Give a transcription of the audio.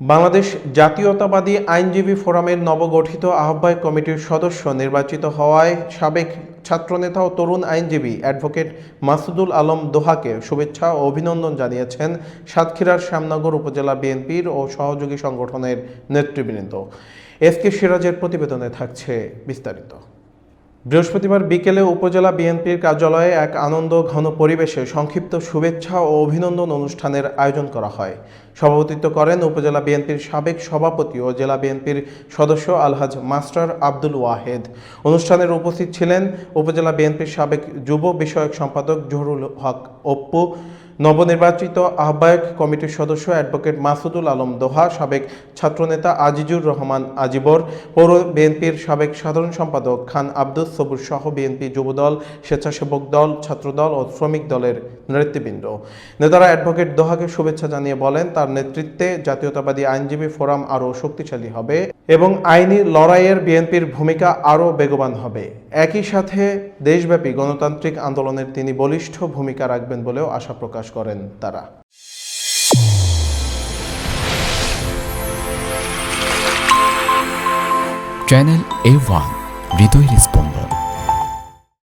বাংলাদেশ জাতীয়তাবাদী আইনজীবী ফোরামের নবগঠিত আহ্বায়ক কমিটির সদস্য নির্বাচিত হওয়ায় সাবেক ছাত্রনেতা ও তরুণ আইনজীবী অ্যাডভোকেট মাসুদুল আলম দোহাকে শুভেচ্ছা ও অভিনন্দন জানিয়েছেন সাতক্ষীরার শ্যামনগর উপজেলা বিএনপির ও সহযোগী সংগঠনের নেতৃবৃন্দ। এসকে সিরাজের প্রতিবেদনে থাকছে বিস্তারিত। বৃহস্পতিবার বিকেলে উপজেলা বিএনপির কার্যালয়ে এক আনন্দ ঘন পরিবেশে সংক্ষিপ্ত শুভেচ্ছা ও অভিনন্দন অনুষ্ঠানের আয়োজন করা হয়। সভাপতিত্ব করেন উপজেলা বিএনপির সাবেক সভাপতি ও জেলা বিএনপির সদস্য আলহাজ মাস্টার আব্দুল ওয়াহেদ। অনুষ্ঠানের উপস্থিত ছিলেন উপজেলা বিএনপির সাবেক যুব বিষয়ক সম্পাদক জহুরুল হক অপ্পু, নবনির্বাচিত আহ্বায়ক কমিটির সদস্য অ্যাডভোকেট মাসুদুল আলম দোহা, সাবেক ছাত্রনেতা আজিজুর রহমান আজিবর, পৌর বিএনপির সাবেক সাধারণ সম্পাদক খান আব্দুস সবুর সহ বিএনপি যুবদল, স্বেচ্ছাসেবক দল, ছাত্রদল ও শ্রমিক দলের নেতৃবৃন্দ। নেতারা অ্যাডভোকেট দোহাকে শুভেচ্ছা জানিয়ে বলেন, তার নেতৃত্বে জাতীয়তাবাদী আইনজীবী ফোরাম আরও শক্তিশালী হবে এবং আইনি লড়াইয়ের বিএনপির ভূমিকা আরও বেগবান হবে। একই সাথে দেশব্যাপী গণতান্ত্রিক আন্দোলনের তিনি বলিষ্ঠ ভূমিকা রাখবেন বলেও আশা প্রকাশ করেন তারা। চ্যানেল A1 হৃদয়ের স্পন্দন।